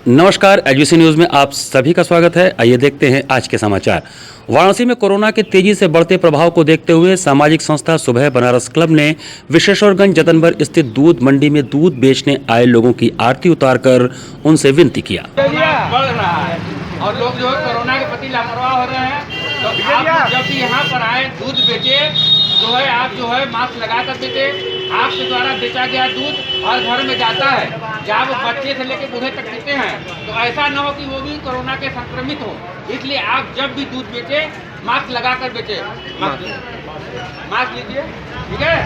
नमस्कार, एजुसी न्यूज में आप सभी का स्वागत है। आइए देखते हैं आज के समाचार। वाराणसी में कोरोना के तेजी से बढ़ते प्रभाव को देखते हुए सामाजिक संस्था सुबह बनारस क्लब ने विश्वेश्वरगंज जतनबर स्थित दूध मंडी में दूध बेचने आए लोगों की आरती उतारकर उनसे विनती किया। बढ़ रहा है और लोग जो है कोरोना के प्रति लापरवाह हो रहे हैं। तो आप जब भी यहाँ पर आए दूध बेचे जो है आप जो है मास्क लगा कर बेचे। आपके द्वारा बेचा गया दूध और घर में जाता है, जब बच्चे से लेकर बूढ़े तक पीते हैं, तो ऐसा न हो कि वो भी कोरोना के संक्रमित हो। इसलिए आप जब भी दूध बेचे मास्क लगा कर बेचे। मास्क लीजिए, ठीक है।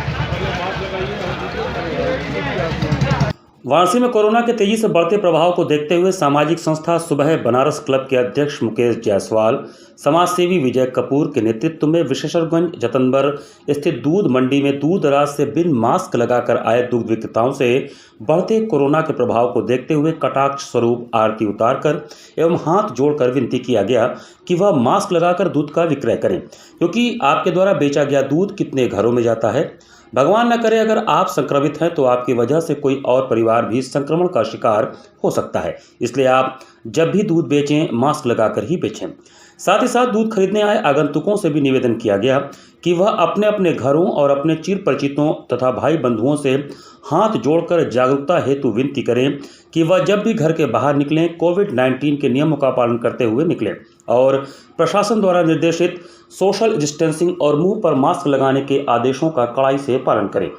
वाराणसी में कोरोना के तेजी से बढ़ते प्रभाव को देखते हुए सामाजिक संस्था सुबह बनारस क्लब के अध्यक्ष मुकेश जायसवाल, समाजसेवी विजय कपूर के नेतृत्व में विश्वेश्वरगंज जतनबर स्थित दूध मंडी में दूर दराज से बिन मास्क लगाकर आए दूध विक्रेताओं से बढ़ते कोरोना के प्रभाव को देखते हुए कटाक्ष स्वरूप आरती उतारकर एवं हाथ जोड़कर विनती किया गया कि वह मास्क लगाकर दूध का विक्रय करें, क्योंकि आपके द्वारा बेचा गया दूध कितने घरों में जाता है। भगवान न करे अगर आप संक्रमित हैं तो आपकी वजह से कोई और परिवार भी संक्रमण का शिकार हो सकता है। इसलिए आप जब भी दूध बेचें मास्क लगाकर ही बेचें। साथ ही साथ दूध खरीदने आए आगंतुकों से भी निवेदन किया गया कि वह अपने अपने घरों और अपने चिर परिचितों तथा भाई बंधुओं से हाथ जोड़कर जागरूकता हेतु विनती करें कि वह जब भी घर के बाहर निकलें कोविड-19 के नियमों का पालन करते हुए निकलें और प्रशासन द्वारा निर्देशित सोशल डिस्टेंसिंग और मुंह पर मास्क लगाने के आदेशों का कड़ाई से पालन करें।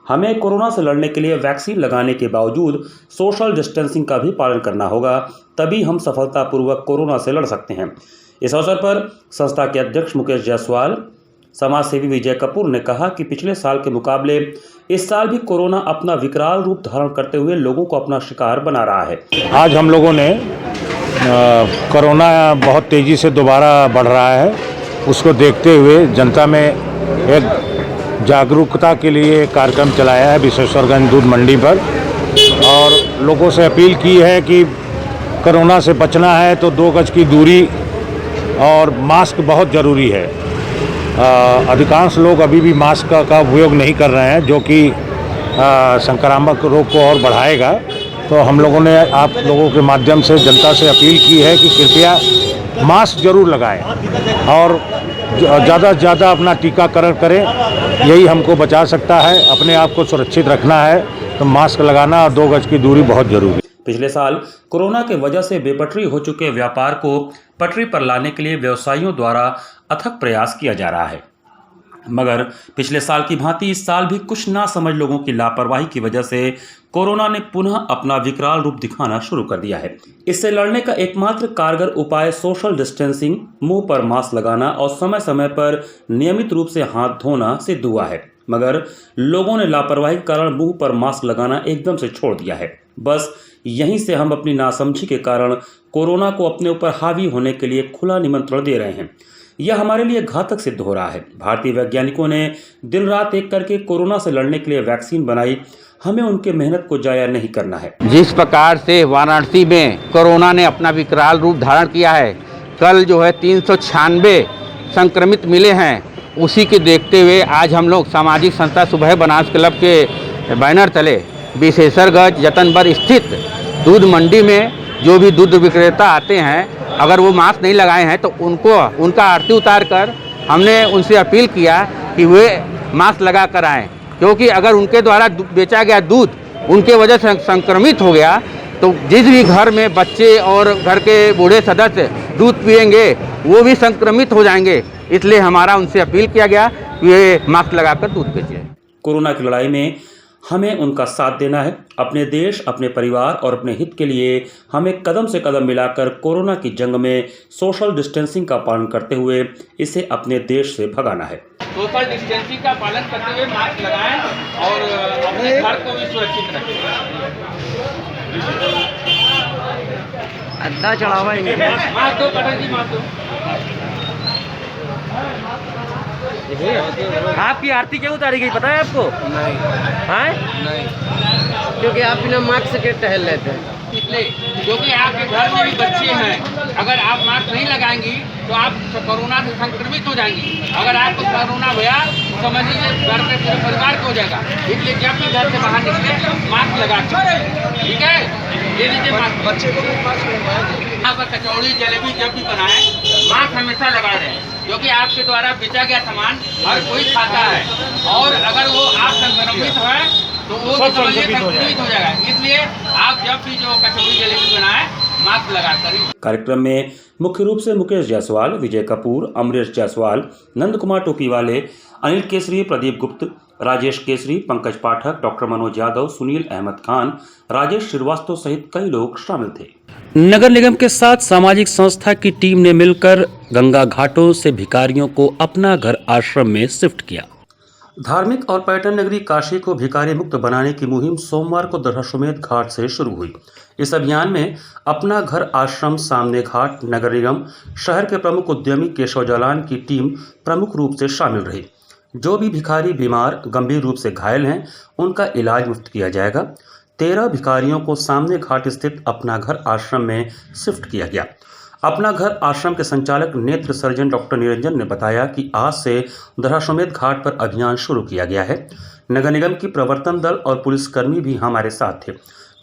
हमें कोरोना से लड़ने के लिए वैक्सीन लगाने के बावजूद सोशल डिस्टेंसिंग का भी पालन करना होगा, तभी हम सफलतापूर्वक कोरोना से लड़ सकते हैं। इस अवसर पर संस्था के अध्यक्ष मुकेश जायसवाल, समाजसेवी विजय कपूर ने कहा कि पिछले साल के मुकाबले इस साल भी कोरोना अपना विकराल रूप धारण करते हुए लोगों को अपना शिकार बना रहा है। आज हम लोगों ने कोरोना बहुत तेज़ी से दोबारा बढ़ रहा है, उसको देखते हुए जनता में एक जागरूकता के लिए कार्यक्रम चलाया है विश्वेश्वरगंज दूध मंडी पर, और लोगों से अपील की है कि कोरोना से बचना है तो 2 गज की दूरी और मास्क बहुत ज़रूरी है। अधिकांश लोग अभी भी मास्क का उपयोग नहीं कर रहे हैं, जो कि संक्रामक रोग को और बढ़ाएगा। तो हम लोगों ने आप लोगों के माध्यम से जनता से अपील की है कि कृपया मास्क जरूर लगाएं और ज़्यादा से ज़्यादा अपना टीकाकरण करें, यही हमको बचा सकता है। अपने आप को सुरक्षित रखना है तो मास्क लगाना और 2 गज की दूरी बहुत ज़रूरी है। पिछले साल कोरोना के वजह से बेपटरी हो चुके व्यापार को पटरी पर लाने के लिए व्यवसायियों द्वारा अथक प्रयास किया जा रहा है, मगर पिछले साल की भांति इस साल भी कुछ ना समझ लोगों की लापरवाही की वजह से कोरोना ने पुनः अपना विकराल रूप दिखाना शुरू कर दिया है। इससे लड़ने का एकमात्र कारगर उपाय सोशल डिस्टेंसिंग, मुंह पर मास्क लगाना और समय समय पर नियमित रूप से हाथ धोना सिद्ध हुआ है, मगर लोगों ने लापरवाही के कारण मुंह पर मास्क लगाना एकदम से छोड़ दिया है। बस यहीं से हम अपनी नासमझी के कारण कोरोना को अपने ऊपर हावी होने के लिए खुला निमंत्रण दे रहे हैं। यह हमारे लिए घातक सिद्ध हो रहा है। भारतीय वैज्ञानिकों ने दिन रात एक करके कोरोना से लड़ने के लिए वैक्सीन बनाई, हमें उनके मेहनत को जाया नहीं करना है। जिस प्रकार से वाराणसी में कोरोना ने अपना विकराल रूप धारण किया है, कल जो है 396 संक्रमित मिले हैं, उसी के देखते हुए आज हम लोग सामाजिक संस्था सुबह बनारस क्लब के बैनर तले विश्वेश्वरगंज जतनबर स्थित दूध मंडी में जो भी दूध विक्रेता आते हैं, अगर वो मास्क नहीं लगाए हैं तो उनका आरती उतार कर हमने उनसे अपील किया कि वे मास्क लगा कर आएँ, क्योंकि अगर उनके द्वारा बेचा गया दूध उनके वजह से संक्रमित हो गया तो जिस भी घर में बच्चे और घर के बूढ़े सदस्य दूध पिएंगे वो भी संक्रमित हो जाएंगे। इसलिए हमारा उनसे अपील किया गया कि ये मास्क लगाकर दूध बेचें। कोरोना की लड़ाई में हमें उनका साथ देना है। अपने देश, अपने परिवार और अपने हित के लिए हमें कदम से कदम मिलाकर कोरोना की जंग में सोशल डिस्टेंसिंग का पालन करते हुए इसे अपने देश से भगाना है। सोशल डिस्टेंसिंग का पालन करते हुए मास्क लगाएं और अपने घर को भी सुरक्षित रखें। अद्दा चढ़ावा मास्क दो पटल जी, मास्क दो। आपकी आरती क्यों उतारी गई पता है आपको? नहीं। क्योंकि आप बिना मास्क के टहल लेते हैं। क्योंकि आपके घर में भी बच्चे हैं, अगर आप मास्क नहीं लगाएंगी तो आप कोरोना से संक्रमित हो जाएंगी। अगर आपको कोरोना हुआ समझ लीजिए घर पे पूरे परिवार को हो जाएगा। इसलिए जब भी घर से बाहर निकले मास्क लगा के, ठीक है, ले लीजिए मास्क। बच्चे को यहाँ पर कचौड़ी जलेबी जब भी बनाए मास्क हमेशा लगा दें, क्योंकि आपके द्वारा बेचा गया सामान हर कोई खाता है, और अगर वो आप संक्रमित है तो वो भी समझिए संक्रमित हो जाएगा। इसलिए आप जब भी जो कचौड़ी जलेबी बनाए मास्क लगा कर। कार्यक्रम में मुख्य रूप से मुकेश जायसवाल, विजय कपूर, अमरीश जायसवाल, नंद कुमार टोकीवाले, अनिल केसरी, प्रदीप गुप्त, राजेश केसरी, पंकज पाठक, डॉक्टर मनोज यादव, सुनील अहमद खान, राजेश श्रीवास्तव सहित कई लोग शामिल थे। नगर निगम के साथ सामाजिक संस्था की टीम ने मिलकर गंगा घाटों से भिखारियों को अपना घर आश्रम में शिफ्ट किया। धार्मिक और पर्यटन नगरी काशी को भिखारी मुक्त बनाने की मुहिम सोमवार को दशाश्वमेध घाट से शुरू हुई। इस अभियान में अपना घर आश्रम, सामने घाट, नगर निगम, शहर के प्रमुख उद्यमी केशव जालान की टीम प्रमुख रूप से शामिल रही। जो भी भिखारी बीमार, गंभीर रूप से घायल हैं, उनका इलाज मुफ्त किया जाएगा। 13 भिखारियों को सामने घाट स्थित अपना घर आश्रम में शिफ्ट किया गया। अपना घर आश्रम के संचालक नेत्र सर्जन डॉक्टर निरंजन ने बताया कि आज से दशाश्वमेध घाट पर अभियान शुरू किया गया है। नगर निगम की प्रवर्तन दल और पुलिसकर्मी भी हमारे साथ थे।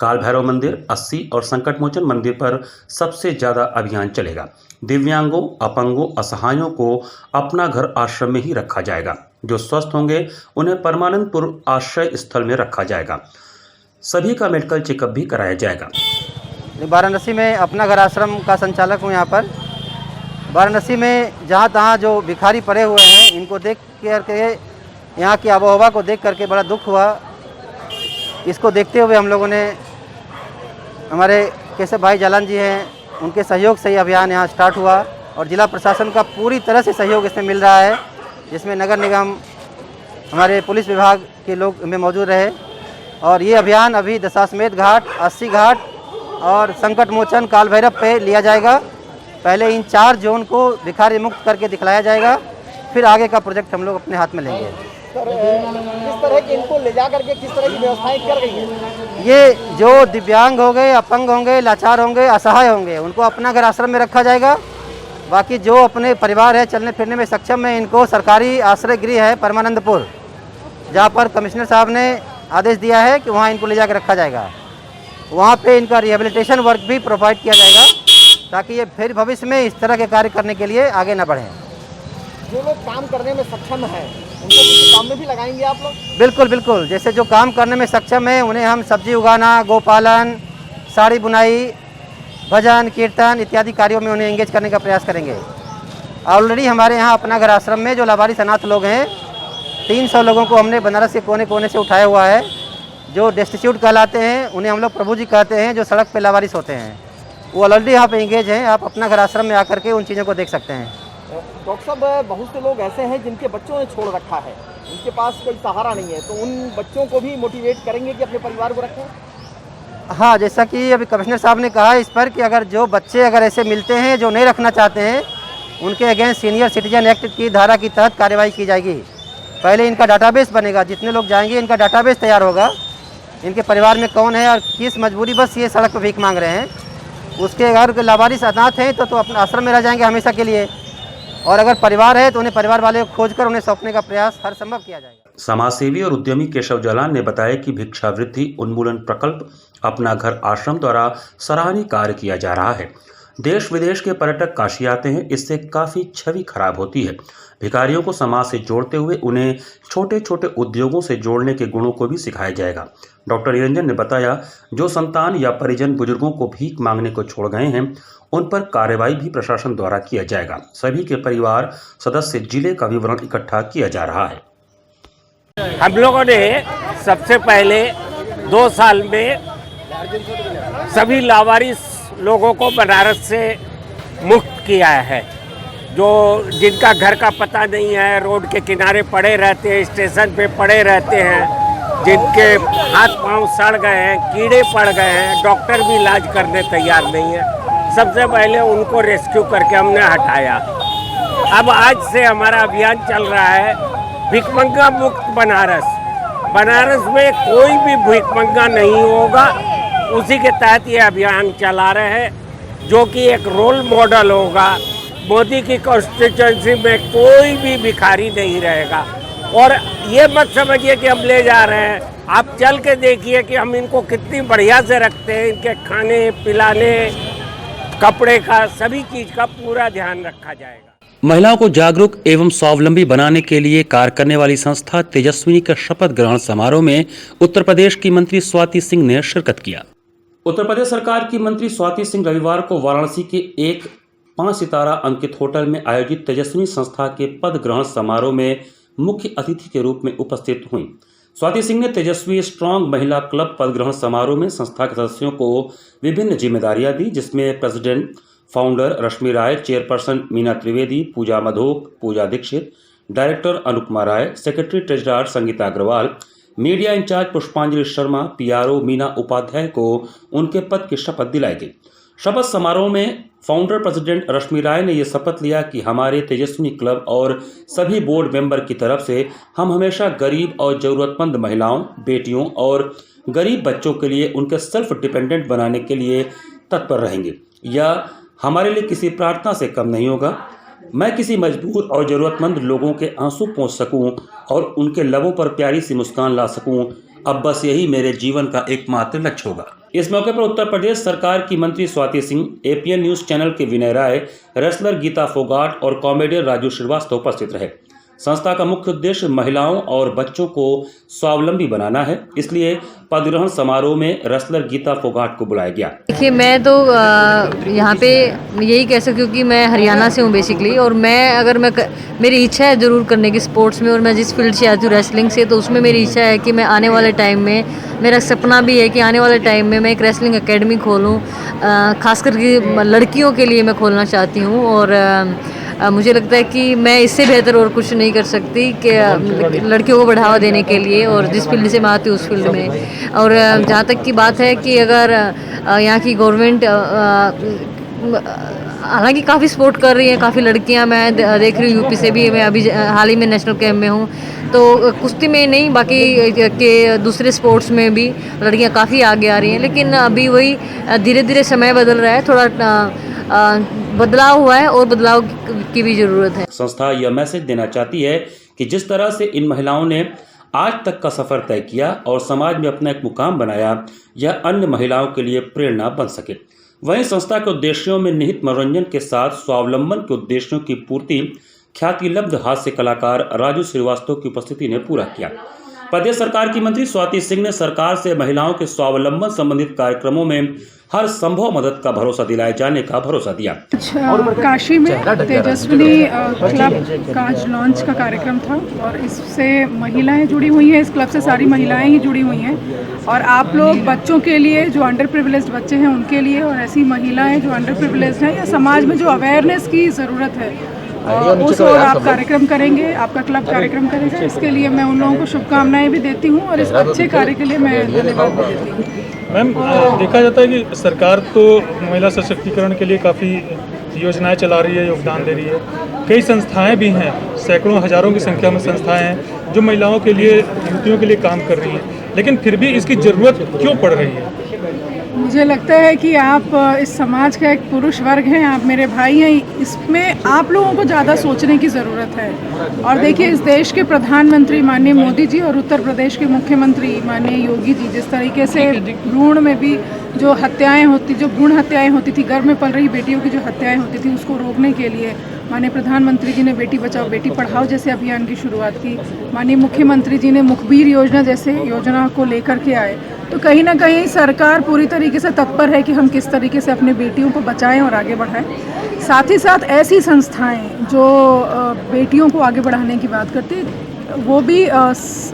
काल भैरव मंदिर, 80 और संकट मोचन मंदिर पर सबसे ज़्यादा अभियान चलेगा। दिव्यांगों, अपंगों, असहायों को अपना घर आश्रम में ही रखा जाएगा। जो स्वस्थ होंगे उन्हें परमानंदपुर आश्रय स्थल में रखा जाएगा। सभी का मेडिकल चेकअप भी कराया जाएगा। वाराणसी में अपना घर आश्रम का संचालक हूँ। यहाँ पर वाराणसी में जहाँ तहाँ जो भिखारी पड़े हुए हैं, इनको देख करके, यहाँ की आबोहवा को देख करके बड़ा दुख हुआ। इसको देखते हुए हम लोगों ने, हमारे केशव भाई जालान जी हैं, उनके सहयोग से ये अभियान यहाँ स्टार्ट हुआ और जिला प्रशासन का पूरी तरह से सहयोग इसमें मिल रहा है, जिसमें नगर निगम, हमारे पुलिस विभाग के लोग में मौजूद रहे। और ये अभियान अभी दशाश्वमेध घाट, 80 घाट और संकट मोचन, काल भैरव पे लिया जाएगा। पहले इन 4 जोन को भिखारी मुक्त करके दिखलाया जाएगा, फिर आगे का प्रोजेक्ट हम लोग अपने हाथ में लेंगे। सर, किस तरह की इनको ले जा करके किस तरह की व्यवस्थाएं कर गई है? ये जो दिव्यांग होंगे, अपंग होंगे, लाचार होंगे, असहाय होंगे, उनको अपना घर आश्रम में रखा जाएगा। बाकी जो अपने परिवार है, चलने फिरने में सक्षम है, इनको सरकारी आश्रय गृह है परमानंदपुर, जहाँ पर कमिश्नर साहब ने आदेश दिया है कि वहाँ इनको ले जाकर रखा जाएगा। वहाँ पे इनका रिहेबिलिटेशन वर्क भी प्रोवाइड किया जाएगा, ताकि ये फिर भविष्य में इस तरह के कार्य करने के लिए आगे न बढ़ें। जो लोग काम करने में सक्षम हैं, उनको किसी काम में भी लगाएंगे आप लोग? बिल्कुल बिल्कुल, जैसे जो काम करने में सक्षम है उन्हें हम सब्जी उगाना, गोपालन, साड़ी बुनाई, भजन कीर्तन इत्यादि कार्यों में उन्हें एंगेज करने का प्रयास करेंगे। ऑलरेडी हमारे यहाँ अपना घर आश्रम में जो लावारिस अनाथ लोग हैं, 300 लोगों को हमने बनारस के कोने कोने से उठाया हुआ है। जो डेस्टिट्यूट कहलाते हैं उन्हें हम लोग प्रभु जी कहते हैं, जो सड़क पे लावारिस होते हैं, वो ऑलरेडी यहाँ पे एंगेज हैं। आप अपना घर आश्रम में आकर के उन चीज़ों को देख सकते हैं। डॉक्टर साहब, बहुत से लोग ऐसे हैं जिनके बच्चों ने छोड़ रखा है, उनके पास कोई सहारा नहीं है, तो उन बच्चों को भी मोटिवेट करेंगे कि अपने परिवार को रखें? हाँ, जैसा कि अभी कमिश्नर साहब ने कहा इस पर कि अगर जो बच्चे अगर ऐसे मिलते हैं जो नहीं रखना चाहते हैं, उनके अगेंस्ट सीनियर सिटीजन एक्ट की धारा की तहत कार्रवाई की जाएगी। पहले इनका डाटाबेस बनेगा, जितने लोग जाएंगे इनका डाटाबेस तैयार होगा, इनके परिवार में कौन है और किस मजबूरी बस ये सड़क पर भीख मांग रहे हैं। उसके अगर लावारिस अनाथ हैं तो अपने आश्रम में रह जाएंगे हमेशा के लिए, और अगर परिवार है तो उन्हें परिवार वाले को खोजकर उन्हें सौंपने का प्रयास हर संभव किया जाएगा। समाजसेवी और उद्यमी केशव जालान ने बताया कि भिक्षावृत्ति उन्मूलन प्रकल्प अपना घर आश्रम द्वारा सराहनीय कार्य किया जा रहा है। देश विदेश के पर्यटक काशी आते हैं, इससे काफ़ी छवि खराब होती है। भिखारियों को समाज से जोड़ते हुए उन्हें छोटे छोटे उद्योगों से जोड़ने के गुणों को भी सिखाया जाएगा। डॉक्टर निरंजन ने बताया, जो संतान या परिजन बुजुर्गों को भीख मांगने को छोड़ गए हैं, उन पर कार्रवाई भी प्रशासन द्वारा किया जाएगा। सभी के परिवार सदस्य जिले का विवरण इकट्ठा किया जा रहा है। हम लोगों ने सबसे पहले 2 साल में सभी लावारिस लोगों को बनारस से मुक्त किया है। जो जिनका घर का पता नहीं है, रोड के किनारे पड़े रहते हैं, स्टेशन पे पड़े रहते हैं, जिनके हाथ पांव सड़ गए हैं, कीड़े पड़ गए हैं, डॉक्टर भी इलाज करने तैयार नहीं है, सबसे पहले उनको रेस्क्यू करके हमने हटाया। अब आज से हमारा अभियान चल रहा है भिखमंगा मुक्त बनारस। बनारस में कोई भी भिखमंगा नहीं होगा। उसी के तहत ये अभियान चला रहे हैं, जो कि एक रोल मॉडल होगा। मोदी की कॉन्स्टिट्यूंसी में कोई भी भिखारी नहीं रहेगा। और ये मत समझिए कि हम ले जा रहे हैं, आप चल के देखिए कि हम इनको कितनी बढ़िया से रखते हैं। इनके खाने पिलाने, कपड़े का, सभी चीज़ का पूरा ध्यान रखा जाएगा। महिलाओं को जागरूक एवं स्वावलंबी बनाने के लिए कार्य करने वाली संस्था तेजस्विनी का शपथ ग्रहण समारोह में उत्तर प्रदेश की मंत्री स्वाति सिंह ने शिरकत किया। उत्तर प्रदेश सरकार की मंत्री स्वाति सिंह रविवार को वाराणसी के एक 5 सितारा अंकित होटल में आयोजित तेजस्विनी संस्था के पद ग्रहण समारोह में मुख्य अतिथि के रूप में उपस्थित हुई। स्वाति सिंह ने तेजस्वी स्ट्रांग महिला क्लब पद ग्रहण समारोह में संस्था के सदस्यों को विभिन्न जिम्मेदारियां दी, जिसमें president founder Rashmi Rai, chairperson Meena Trivedi, Pooja Madhok, Pooja Dikshit, director Anupama Rai, secretary treasurer Sangeeta Agarwal, media in charge Pushpanjali Sharma, PRO Meena Upadhyay को उनके पद की शपथ दिलाई गई। शपथ समारोह में फाउंडर प्रेसिडेंट रश्मि राय ने यह शपथ लिया कि हमारे तेजस्विनी क्लब और सभी बोर्ड मेंबर की तरफ से हम हमेशा गरीब और जरूरतमंद महिलाओं, बेटियों और गरीब बच्चों के लिए उनके सेल्फ डिपेंडेंट बनाने के लिए तत्पर रहेंगे। यह हमारे लिए किसी प्रार्थना से कम नहीं होगा। मैं किसी मजबूर और ज़रूरतमंद लोगों के आंसू पोंछ सकूं और उनके लबों पर प्यारी सी मुस्कान ला सकूं, अब बस यही मेरे जीवन का एकमात्र लक्ष्य होगा। इस मौके पर उत्तर प्रदेश सरकार की मंत्री Swati Singh, APN news channel के विनय राय, रेसलर गीता फोगाट और कॉमेडियन राजू श्रीवास्तव उपस्थित रहे। संस्था का मुख्य उद्देश्य महिलाओं और बच्चों को स्वावलंबी बनाना है, इसलिए पद ग्रहण समारोह में रेसलर गीता फोगाट को बुलाया गया। देखिए, मैं तो यहाँ पे यही कह सकती हूँ कि मैं हरियाणा से हूँ बेसिकली, और मेरी इच्छा है ज़रूर करने की स्पोर्ट्स में, और मैं जिस फील्ड से आती हूँ रेसलिंग से, तो उसमें मेरी इच्छा है कि मैं आने वाले टाइम में, मेरा सपना भी है कि आने वाले टाइम में मैं एक रेसलिंग एकेडमी खोलूँ, खास करके लड़कियों के लिए मैं खोलना चाहती हूँ। और मुझे लगता है कि मैं इससे बेहतर और कुछ नहीं कर सकती कि लड़कियों को बढ़ावा देने के लिए, और जिस फील्ड से मैं आती हूँ उस फील्ड में। और जहाँ तक की बात है कि अगर यहाँ की गवर्नमेंट हालांकि काफ़ी सपोर्ट कर रही है, काफ़ी लड़कियाँ मैं देख रही हूँ, यूपी से भी, मैं अभी हाल ही में नेशनल कैंप में हूँ, तो कुश्ती में नहीं, बाकी के दूसरे स्पोर्ट्स में भी लड़कियाँ काफ़ी आगे आ रही हैं। लेकिन अभी वही धीरे धीरे समय बदल रहा है, थोड़ा बदलाव हुआ है और बदलाव की भी ज़रूरत है। संस्था यह मैसेज देना चाहती है कि जिस तरह से इन महिलाओं ने आज तक का सफ़र तय किया और समाज में अपना एक मुकाम बनाया, यह अन्य महिलाओं के लिए प्रेरणा बन सके। वहीं संस्था के उद्देश्यों में निहित मनोरंजन के साथ स्वावलंबन के उद्देश्यों की पूर्ति ख्याति लब्ध हास्य कलाकार राजू श्रीवास्तव की उपस्थिति ने पूरा किया। प्रदेश सरकार की मंत्री स्वाति सिंह ने सरकार से महिलाओं के स्वावलंबन संबंधित कार्यक्रमों में हर संभव मदद का भरोसा दिलाए जाने का भरोसा दिया। काशी में तेजस्विनी क्लब का आज लॉन्च का कार्यक्रम था, और इससे महिलाएं जुड़ी हुई हैं, इस क्लब से सारी महिलाएं ही जुड़ी हुई हैं, और आप लोग बच्चों के लिए, जो अंडर प्रिविलेज्ड बच्चे हैं उनके लिए, और ऐसी महिलाएं जो अंडर प्रिविलेज्ड हैं, या समाज में जो अवेयरनेस की ज़रूरत है उस और आप कार्यक्रम करेंगे, आपका क्लब कार्यक्रम करेगा। इसके लिए मैं उन लोगों को शुभकामनाएं भी देती हूँ, और इस अच्छे कार्य के लिए मैं धन्यवाद भी देती हूँ। मैम, देखा जाता है कि सरकार तो महिला सशक्तिकरण के लिए काफ़ी योजनाएं चला रही है, योगदान दे रही है। कई संस्थाएं भी हैं, सैकड़ों हज़ारों की संख्या में संस्थाएं हैं जो महिलाओं के लिए, युवतियों के लिए काम कर रही हैं, लेकिन फिर भी इसकी ज़रूरत क्यों पड़ रही है? मुझे लगता है कि आप इस समाज का एक पुरुष वर्ग हैं, आप मेरे भाई हैं, इसमें आप लोगों को ज़्यादा सोचने की ज़रूरत है। और देखिए, इस देश के प्रधानमंत्री माननीय मोदी जी और उत्तर प्रदेश के मुख्यमंत्री माननीय योगी जी, जिस तरीके से भ्रूण में भी जो हत्याएं होती, जो भ्रूण हत्याएं होती थी, गर्भ में पल रही बेटियों की जो हत्याएं होती थी, उसको रोकने के लिए माननीय प्रधानमंत्री जी ने बेटी बचाओ बेटी पढ़ाओ जैसे अभियान की शुरुआत की। माननीय मुख्यमंत्री जी ने मुखबिर योजना जैसे योजना को लेकर के आए। तो कहीं ना कहीं सरकार पूरी तरीके से तत्पर है कि हम किस तरीके से अपने बेटियों को बचाएं और आगे बढ़ाएं। साथ ही साथ ऐसी संस्थाएं जो बेटियों को आगे बढ़ाने की बात करती हैं, वो भी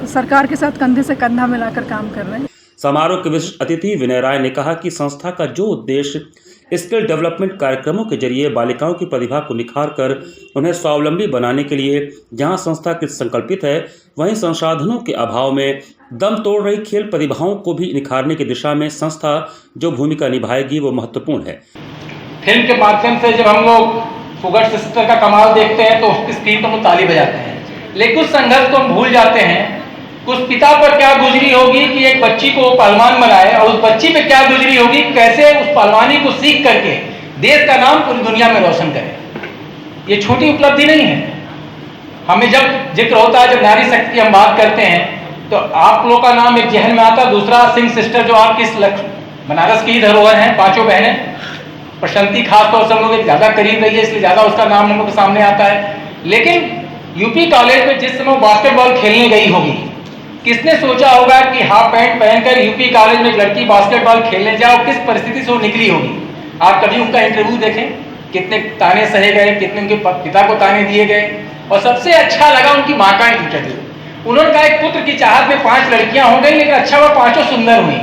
सरकार के साथ कंधे से कंधा मिलाकर काम कर रहे हैं। समारोह के विशिष्ट अतिथि विनय राय ने कहा कि संस्था का जो उद्देश्य स्किल डेवलपमेंट कार्यक्रमों के जरिए बालिकाओं की प्रतिभा को निखार कर उन्हें स्वावलंबी बनाने के लिए जहां संस्था कृत संकल्पित है, वहीं संसाधनों के अभाव में दम तोड़ रही खेल प्रतिभाओं को भी निखारने की दिशा में संस्था जो भूमिका निभाएगी वो महत्वपूर्ण है। फिल्म के माध्यम से जब हम लोग फुगट सिस्टर का कमाल देखते हैं तो उसकी स्क्रीन पर हम ताली बजाते हैं, लेकिन उस संघर्ष को हम भूल जाते हैं उस पिता पर क्या गुजरी होगी कि एक बच्ची को पहलवान बनाए, और उस बच्ची पे क्या गुजरी होगी कैसे उस पहलवानी को सीख करके देश का नाम पूरी दुनिया में रोशन करे। ये छोटी उपलब्धि नहीं है। हमें जब जिक्र होता है, जब नारी शक्ति की हम बात करते हैं, तो आप लोगों का नाम एक जहन में आता है। दूसरा सिंह सिस्टर, जो आपकी बनारस की धरोहर हैं, पांचों बहनें, प्रशांति खास तौर से हम लोग ज़्यादा करीब रही है, इसलिए ज़्यादा उसका नाम हम लोग के सामने आता है। लेकिन यूपी कॉलेज में जिस समय बास्केटबॉल खेलने गई होगी, किसने सोचा होगा कि हाफ पैंट पहनकर यूपी कॉलेज में एक लड़की बास्केटबॉल खेलने जाओ, किस परिस्थिति से वो निकली होगी। आप कभी उनका इंटरव्यू देखें, कितने ताने सहे गए, कितने उनके पिता को ताने दिए गए। और सबसे अच्छा लगा उनकी माँ का इंटरव्यू। उन्होंने कहा एक पुत्र की चाहत में 5 लड़कियां हो गई, लेकिन अच्छा वो 5 सुंदर हुई।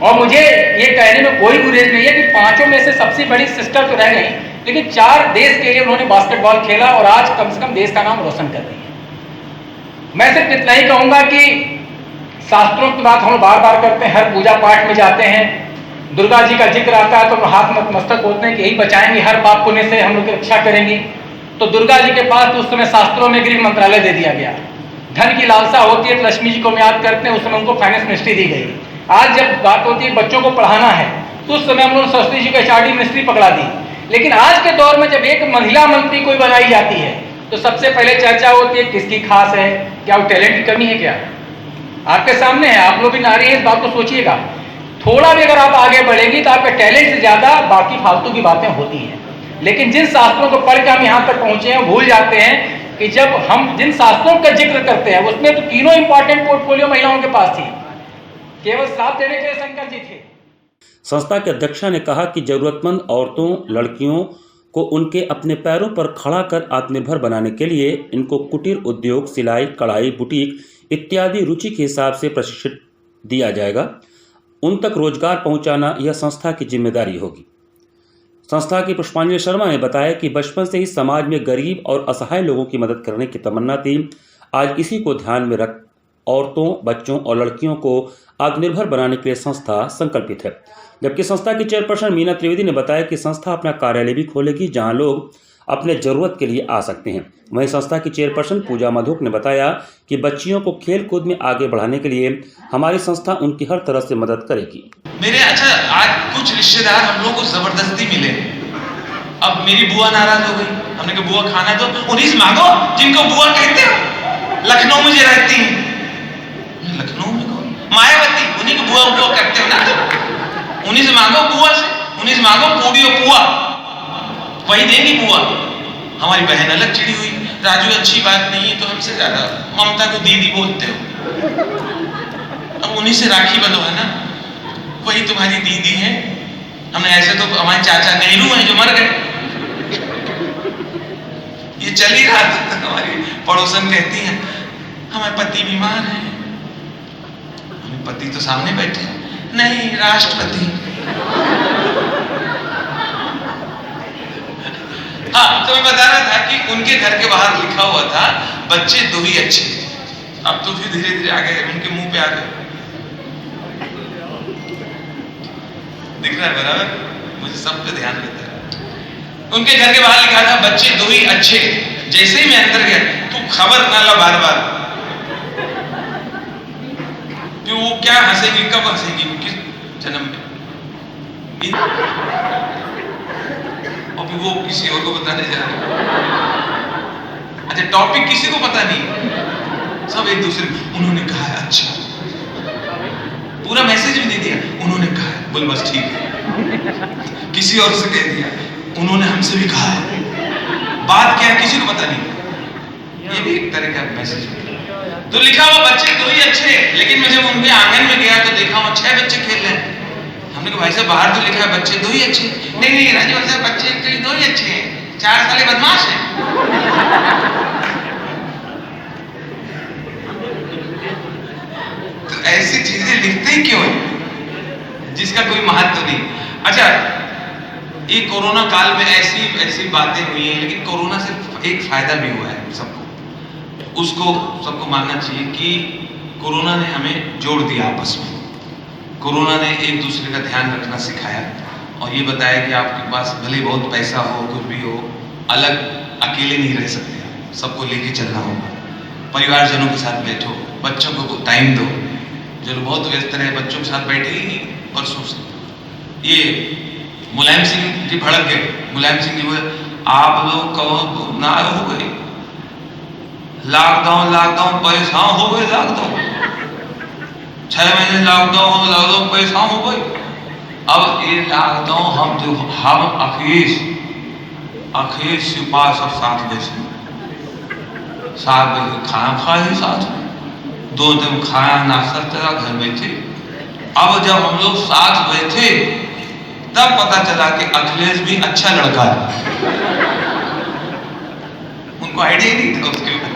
और मुझे ये कहने में कोई गुरेज नहीं है कि 5 में से सबसे बड़ी सिस्टर तो रह गई, लेकिन 4 देश के लिए उन्होंने बास्केटबॉल खेला और आज कम से कम देश का नाम रोशन कर रही है। मैं सिर्फ इतना ही कहूंगा कि शास्त्रों की बात हम बार बार करते हैं, हर पूजा पाठ में जाते हैं, दुर्गा जी का जिक्र आता है तो हाथ नतमस्तक होते हैं कि यही बचाएंगी, हर पाप पुण्य से हम लोग की रक्षा करेंगी। तो दुर्गा जी के पास उस समय शास्त्रों में गृह मंत्रालय दे दिया गया। धन की लालसा होती है तो लक्ष्मी जी को हम याद करते हैं, उस समय उनको फाइनेंस मिनिस्ट्री दी गई। आज जब बात होती है बच्चों को पढ़ाना है, तो उस समय हम लोग सरस्वती जी को HRD मिनिस्ट्री पकड़ा दी। लेकिन आज के दौर में जब एक महिला मंत्री कोई बनाई जाती है, तो सबसे पहले चर्चा होती है किसकी खास है, क्या वो टैलेंट की कमी है क्या। आपके सामने है, आप लोग भी नारी हैं, इस बात को सोचिएगा। थोड़ा भी अगर आप आगे बढ़ेंगी तो आपके टैलेंट से ज्यादा बाकी फालतू की बातें होती हैं। लेकिन जिन शास्त्रों को पढ़ के हम यहाँ तक पहुंचे हैं, भूल जाते हैं कि जब हम जिन शास्त्रों का जिक्र करते हैं उसमें तो तीनों इंपॉर्टेंट पोर्टफोलियो महिलाओं के पास थी, केवल साथ देने के लिए शंकर जी थे। संस्था के अध्यक्षा ने कहा कि जरूरतमंद औरतों, लड़कियों को उनके अपने पैरों पर खड़ा कर आत्मनिर्भर बनाने के लिए इनको कुटीर उद्योग, सिलाई, कढ़ाई, बुटीक इत्यादि रुचि के हिसाब से प्रशिक्षण दिया जाएगा। उन तक रोजगार पहुंचाना यह संस्था की जिम्मेदारी होगी। संस्था की पुष्पांजलि शर्मा ने बताया कि बचपन से ही समाज में गरीब और असहाय लोगों की मदद करने की तमन्ना थी। आज इसी को ध्यान में रख औरतों, बच्चों और लड़कियों को आत्मनिर्भर बनाने के लिए संस्था संकल्पित है। जबकि संस्था की चेयरपर्सन मीना त्रिवेदी ने बताया कि संस्था अपना कार्यालय भी खोलेगी, जहां लोग अपने जरूरत के लिए आ सकते हैं। वहीं संस्था की चेयरपर्सन पूजा मधुक ने बताया कि बच्चियों को खेल कूद में आगे बढ़ाने के लिए हमारी संस्था उनकी हर तरह से मदद करेगी। आज कुछ रिश्तेदार हम लोग को जबरदस्ती मिले। अब मेरी बुआ नाराज हो गई, हमने कहा बुआ खाना तो उन्हीं से मांगो जिनको बुआ कहते हो। लखनऊ में जो रहती हैं, लखनऊ में कौन, मायावती, उन्हीं को बुआ बुआ कहते हो ना, उन्हीं से मांगो बुआ से, उन्हीं से मांगो पूड़ी और पुआ, वही देगी बुआ। हमारी बहन अलग चिड़ी हुई, राजू अच्छी बात नहीं है तो हमसे ज्यादा ममता को दीदी बोलते हो। अब उन्हीं से राखी बंधो है ना, वही तुम्हारी दीदी है। हमने ऐसे तो हमारे चाचा नेहरू हैं जो मर गए, ये चल ही रहा था। हमारी पड़ोसन कहती हैं हमारे पति बीमार हैं। हमारे पति तो सामने बैठे, नहीं राष्ट्रपति। हाँ, तो मैं बता रहा था कि उनके घर के बाहर लिखा हुआ था बच्चे 2 ही अच्छे। अब तो फिर धीरे धीरे आ गए, उनके मुंह पे आ गए। दिख रहा है बराबर, मुझे सब पे ध्यान रहता है। उनके घर के बाहर लिखा था बच्चे 2 ही अच्छे। जैसे ही मैं अंदर गया, तू खबर ना ला बार बार कि वो क्या हंसेगी, कब हंसेगी, किस जन्म में, और फिर वो किसी और को बताने जा रहे। अच्छा, टॉपिक किसी को पता नहीं, सब एक दूसरे। उन्होंने कहा है, अच्छा, पूरा मैसेज भी दे दिया। उन्होंने कहा है, बोल बस ठीक है। किसी और से कह दिया, उन्होंने हमसे भी कहा है। बात क्या है किसी को पता नहीं। ये भी एक तरह का मैसेज है। तो लिखा हुआ बच्चे 2 ही अच्छे, लेकिन मैं जब उनके आंगन में गया तो देखा वहां 6 बच्चे खेल रहे हैं। हमने कहा भाई साहब बाहर तो लिखा है बच्चे 2 ही अच्छे। नहीं राजू साहब, बच्चे एक्चुअली 2 ही अच्छे हैं, 4 साले बदमाश हैं। तो ऐसी चीजें लिखते ही क्यों है जिसका कोई महत्व नहीं। अच्छा, ये कोरोना काल में ऐसी बातें हुई हैं, लेकिन कोरोना से एक फायदा भी हुआ है सबको। उसको सबको मानना चाहिए कि कोरोना ने हमें जोड़ दिया आपस में। कोरोना ने एक दूसरे का ध्यान रखना सिखाया और ये बताया कि आपके पास भले बहुत पैसा हो, कुछ भी हो, अलग अकेले नहीं रह सकते, सबको लेके चलना होगा। परिवारजनों के साथ बैठो, बच्चों को टाइम दो। जो लोग बहुत व्यस्त रहे, बच्चों के साथ बैठे ही नहीं और सोचते। ये मुलायम सिंह जी भड़क गए। मुलायम सिंह जी बोले, आप लोग कहो ना हो गए लॉकडाउन पैसा हो गए लॉकडाउन, 6 महीने लॉकडाउन पैसा हो गई। अब ये लॉकडाउन हम अखिलेश के पास अब 7 बजे खाना खाए, साथ में 2 दिन खाना नाश्ता चला घर में थे। अब जब हम लोग साथ बैठे तब पता चला कि अखिलेश भी अच्छा लड़का है। उनको आइडिया ही नहीं था उसके ऊपर।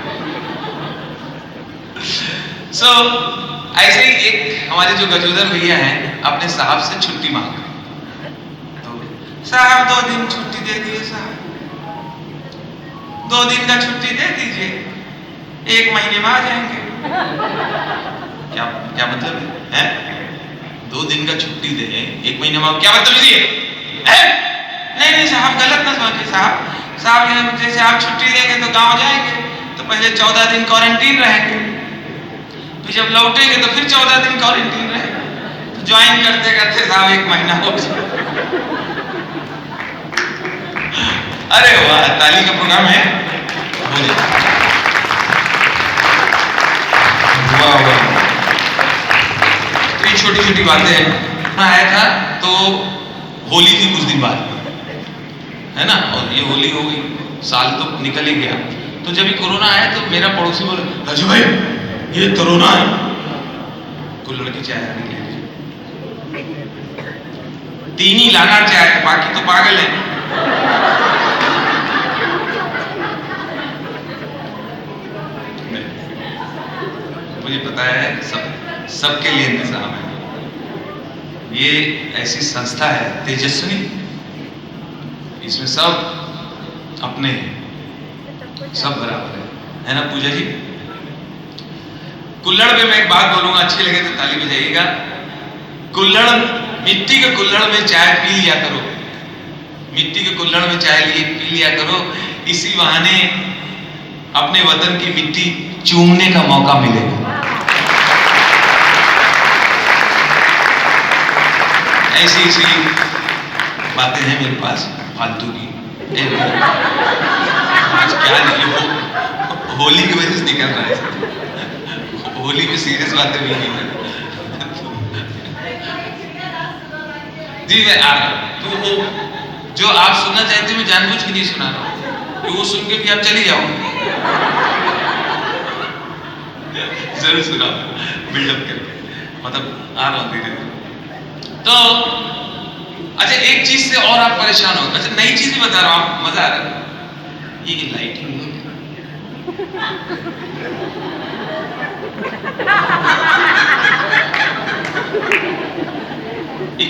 ऐसे ही एक हमारे जो गजोदर भैया हैं अपने साहब से छुट्टी मांगे, तो साहब 2 दिन छुट्टी दे दिए, साहब 2 दिन का छुट्टी दे दीजिए, 1 महीने में आ जाएंगे। क्या मतलब है? 2 दिन का छुट्टी दे 1 महीने में, क्या मतलब है? नहीं साहब गलत ना समझिए साहब जैसे आप छुट्टी देंगे तो गांव जाएंगे तो पहले 14 दिन क्वारंटीन रहेंगे, फिर जब लौटेंगे तो फिर 14 दिन क्वारंटीन रहेंगे, तो ज्वाइन करते करते साहब 1 महीना हो गया। अरे वाह, ताली का प्रोग्राम है। ये छोटी छोटी बातें हैं। आया था तो होली थी कुछ दिन बाद, है ना, और ये होली हो गई, साल तो निकल ही गया। तो जब ये कोरोना आया तो मेरा पड़ोसी बोले, राजू भाई ये कोरोना है, कोई लड़की चाय नहीं ले, 3 ही लाना चाहे, बाकी तो पागल है। मुझे पता है सबके लिए इंतजाम है। ये ऐसी संस्था है तेजस्विनी, इसमें सब अपने सब बराबर है ना पूजा जी? कुल्हड़ पे मैं एक बात बोलूंगा, अच्छी लगे तो ताली बजाइएगा। कुल्हड़, मिट्टी के कुल्हड़ में चाय पी लिया करो, मिट्टी के कुल्हड़ में चाय पी लिया करो, इसी बहाने अपने वतन की मिट्टी चूमने का मौका मिलेगा। ऐसी बातें हैं मेरे पास फालतू की। आज क्या नहीं हो, होली की वजह से निकल रहा है, होली में सीरियस बातें भी नहीं है। जी मैं आ रहा हूं, तो वो जो आप सुनना चाहते हो मैं जानबूझ के नहीं सुना रहा हूं, कि वो सुन के भी आप चली जाओ। जरूर सुना बिल्डअप करके, मतलब आ रहा हूं धीरे धीरे। तो अच्छा, एक चीज से और आप परेशान हो, अच्छा नई चीज भी बता रहा हूं, आप मजा आ रहा है। ये लाइटिंग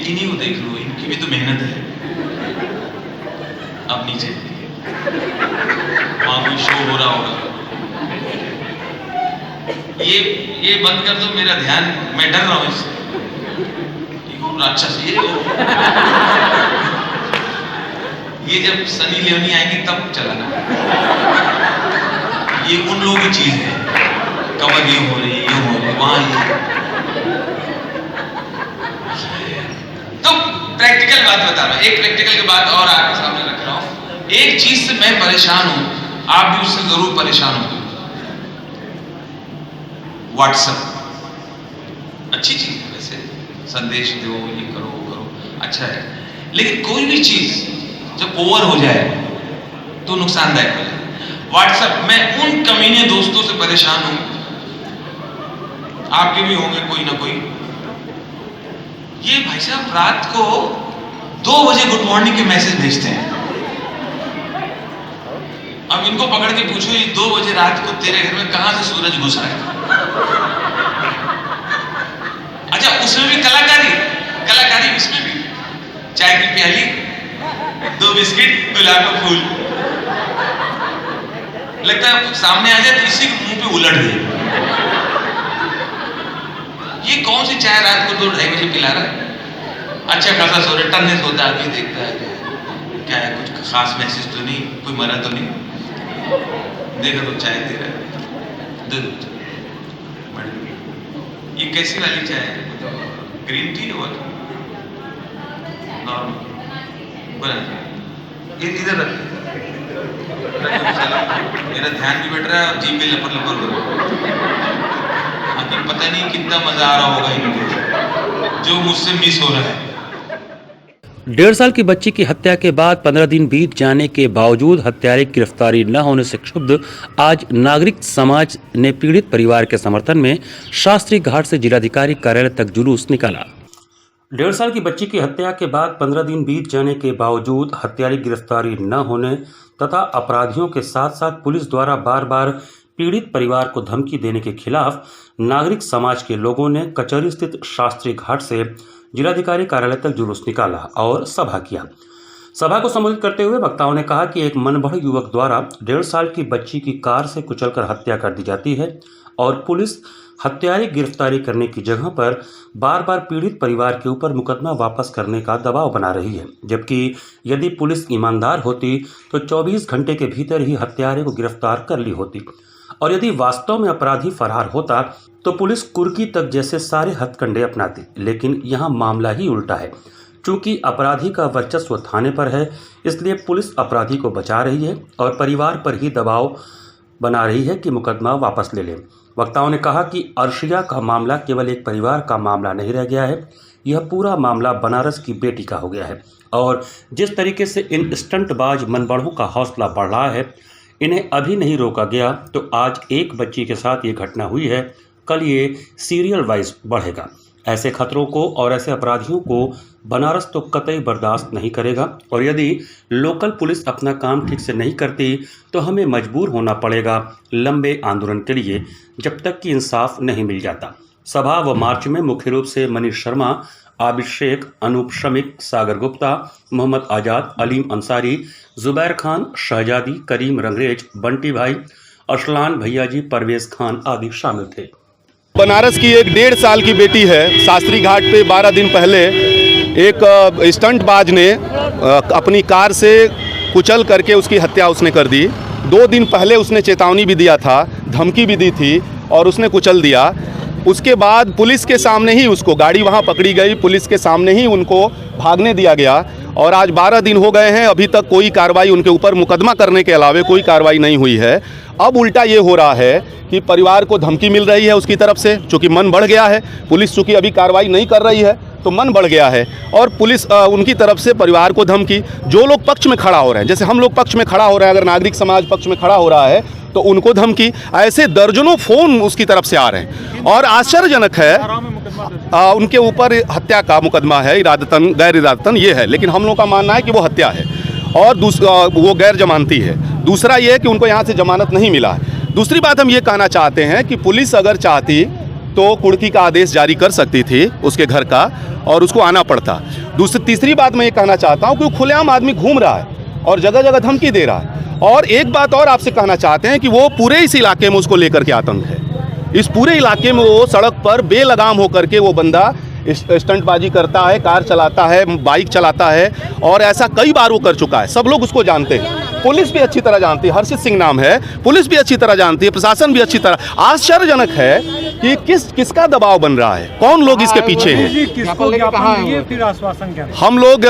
इन्हीं को देख लो, इनकी भी तो मेहनत है। अब नीचे वहां कोई शो हो रहा होगा, ये बंद कर दो, मेरा ध्यान, मैं डर रहा हूं इससे। राक्षस ये जब सनी लियोनी आएंगी तब चलाना। ये उन लोगों की चीज है, कवर ये हो रही, ये हो रही, वहां ये। तो प्रैक्टिकल बात बता रहा हूं, एक प्रैक्टिकल की बात और आपके सामने रख रहा हूं। एक चीज से मैं परेशान हूं, आप भी उससे जरूर परेशान होंगे। व्हाट्सएप अच्छी चीज है वैसे, संदेश दो, ये करो वो करो, अच्छा है, लेकिन कोई भी चीज जब ओवर हो जाए तो नुकसानदायक हो जाए। व्हाट्सएप, मैं उन कमीने दोस्तों से परेशान हूं, आपके भी होंगे कोई ना कोई। ये भाई साहब रात को 2 बजे गुड मॉर्निंग के मैसेज भेजते हैं। अब इनको पकड़ के पूछो, ये 2 बजे रात को तेरे घर में कहां से सूरज घुस रहा है? अच्छा, उसमें भी कलाकारी उसमें भी, चाय की प्याली, 2 बिस्किट, गुलाब का फूल, लगता है सामने आ जाए तो इसी के मुंह पे उलट दे। ये कौन सी चाय रात को 2-2:30 बजे पिला रहा है? अच्छा खासा सो रहा, टन्ने सोता आदमी देखता है, क्या है कुछ खास मैसेज तो नहीं, कोई मरा तो नहीं, देखा तो चाय दे रहा है, मैडम ये कैसी वाली चाय है? ग्रीन टी और नॉर्मल बोला इधर रख मेरा ध्यान भी बैठ रहा है और जीभ भी लपर लपर हो रहा है। अभी पता नहीं कितना मजा आ रहा होगा इनको जो मुझसे मिस हो रहा है। 1.5 साल की बच्ची की हत्या के बाद 15 दिन बीत जाने के बावजूद हत्यारे की गिरफ्तारी न होने से क्षुब्ध आज नागरिक समाज ने पीड़ित परिवार के समर्थन में शास्त्री घाट से जिलाधिकारी कार्यालय तक जुलूस निकाला। 1.5 साल की बच्ची की हत्या के बाद 15 दिन बीत जाने के बावजूद हत्यारे की गिरफ्तारी न होने तथा अपराधियों के साथ साथ पुलिस द्वारा बार बार पीड़ित परिवार को धमकी देने के खिलाफ नागरिक समाज के लोगों ने कचहरी स्थित शास्त्री घाट से जिलाधिकारी कार्यालय तक जुलूस निकाला और सभा किया। सभा को संबोधित करते हुए वक्ताओं ने कहा कि एक मनबढ़ युवक द्वारा 1.5 साल की बच्ची की कार से कुचलकर हत्या कर दी जाती है और पुलिस हत्यारे गिरफ्तारी करने की जगह पर बार बार पीड़ित परिवार के ऊपर मुकदमा वापस करने का दबाव बना रही है, जबकि यदि पुलिस ईमानदार होती तो 24 घंटे के भीतर ही हत्यारे को गिरफ्तार कर ली होती और यदि वास्तव में अपराधी फरार होता तो पुलिस कुर्की तक जैसे सारे हथकंडे अपनाती। लेकिन यहाँ मामला ही उल्टा है। चूंकि अपराधी का वर्चस्व थाने पर है, इसलिए पुलिस अपराधी को बचा रही है और परिवार पर ही दबाव बना रही है कि मुकदमा वापस ले लें। वक्ताओं ने कहा कि अर्शिया का मामला केवल एक परिवार का मामला नहीं रह गया है, यह पूरा मामला बनारस की बेटी का हो गया है और जिस तरीके से इन स्टंटबाज मनबढ़ों का हौसला बढ़ रहा है, इन्हें अभी नहीं रोका गया तो आज एक बच्ची के साथ ये घटना हुई है, कल ये सीरियल वाइज बढ़ेगा। ऐसे खतरों को और ऐसे अपराधियों को बनारस तो कतई बर्दाश्त नहीं करेगा और यदि लोकल पुलिस अपना काम ठीक से नहीं करती तो हमें मजबूर होना पड़ेगा लंबे आंदोलन के लिए जब तक कि इंसाफ नहीं मिल जाता। सभा व मार्च में मुख्य रूप से मनीष शर्मा, आबिद शेख, अनूप शमिक, सागर गुप्ता, मोहम्मद आजाद, अलीम अंसारी, जुबैर खान, शहजादी, करीम रंगरेज, बंटी भाई, अरसलान भैयाजी, परवेज खान आदि शामिल थे। बनारस की एक 1.5 साल की बेटी है। शास्त्री घाट पे 12 दिन पहले एक स्टंटबाज ने अपनी कार से कुचल करके उसकी हत्या उसने कर दी। 2 दिन पहले उसने चेतावनी भी दिया था, धमकी भी दी थी और उसने कुचल दिया। उसके बाद पुलिस के सामने ही उसको गाड़ी वहाँ पकड़ी गई, पुलिस के सामने ही उनको भागने दिया गया और आज 12 दिन हो गए हैं, अभी तक कोई कार्रवाई उनके ऊपर मुकदमा करने के अलावा कोई कार्रवाई नहीं हुई है। अब उल्टा ये हो रहा है कि परिवार को धमकी मिल रही है उसकी तरफ से, चूँकि मन बढ़ गया है। पुलिस चूँकि अभी कार्रवाई नहीं कर रही है तो मन बढ़ गया है और पुलिस उनकी तरफ से परिवार को धमकी। जो लोग पक्ष में खड़ा हो रहे हैं, जैसे हम लोग पक्ष में खड़ा हो रहे हैं, अगर नागरिक समाज पक्ष में खड़ा हो रहा है तो उनको धमकी। ऐसे दर्जनों फ़ोन उसकी तरफ से आ रहे हैं और आश्चर्यजनक है उनके ऊपर हत्या का मुकदमा है, इरादतन गैर इरादतन ये है, लेकिन हम लोग का मानना है कि वो हत्या है और वो गैर जमानती है। दूसरा ये है कि उनको यहाँ से जमानत नहीं मिला है। दूसरी बात हम ये कहना चाहते हैं कि पुलिस अगर चाहती तो कुर्की का आदेश जारी कर सकती थी उसके घर का और उसको आना पड़ता। तीसरी बात मैं ये कहना चाहता हूँ कि वो खुलेआम आदमी घूम रहा है और जगह जगह धमकी दे रहा है। और एक बात और आपसे कहना चाहते हैं कि वो पूरे इस इलाके में उसको लेकर के आतंक है। इस पूरे इलाके में वो सड़क पर बेलगाम होकर के वो बंदा स्टंटबाजी करता है, कार चलाता है, बाइक चलाता है और ऐसा कई बार वो कर चुका है। सब लोग उसको जानते हैं, पुलिस भी अच्छी तरह जानती है। हर्षित सिंह नाम है, पुलिस भी अच्छी तरह जानती है, प्रशासन भी अच्छी तरह। आश्चर्यजनक है कि किसका दबाव बन रहा है, कौन लोग इसके पीछे हैं। हम लोग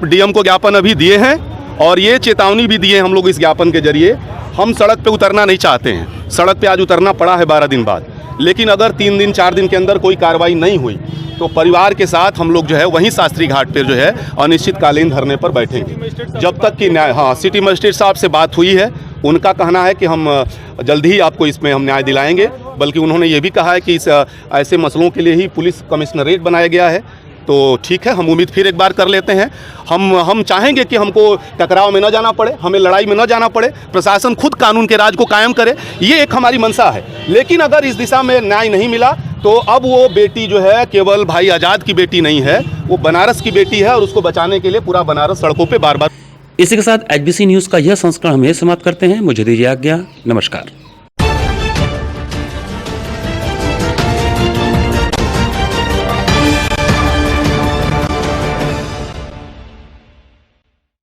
डीएम को ज्ञापन अभी दिए हैं और ये चेतावनी भी दिए हम लोग इस ज्ञापन के जरिए। हम सड़क पे उतरना नहीं चाहते हैं, सड़क पे आज उतरना पड़ा है 12 दिन बाद, लेकिन अगर 3 दिन 4 दिन के अंदर कोई कार्रवाई नहीं हुई तो परिवार के साथ हम लोग जो है वहीं शास्त्री घाट पे जो है अनिश्चितकालीन धरने पर बैठेंगे जब तक कि न्याय। हाँ, सिटी मजिस्ट्रेट साहब से बात हुई है, उनका कहना है कि हम जल्दी ही आपको इसमें हम न्याय दिलाएंगे। बल्कि उन्होंने ये भी कहा है कि ऐसे मसलों के लिए ही पुलिस कमिश्नरेट बनाया गया है। तो ठीक है, हम उम्मीद फिर एक बार कर लेते हैं। हम चाहेंगे कि हमको टकराव में न जाना पड़े, हमें लड़ाई में न जाना पड़े, प्रशासन खुद कानून के राज को कायम करे, ये एक हमारी मंशा है। लेकिन अगर इस दिशा में न्याय नहीं मिला तो अब वो बेटी जो है केवल भाई आज़ाद की बेटी नहीं है, वो बनारस की बेटी है और उसको बचाने के लिए पूरा बनारस सड़कों पर बार बार। इसी के साथ एचबीसी न्यूज़ का यह संस्करण हम यही समाप्त करते हैं। मुझे दीजिए आज्ञा, नमस्कार।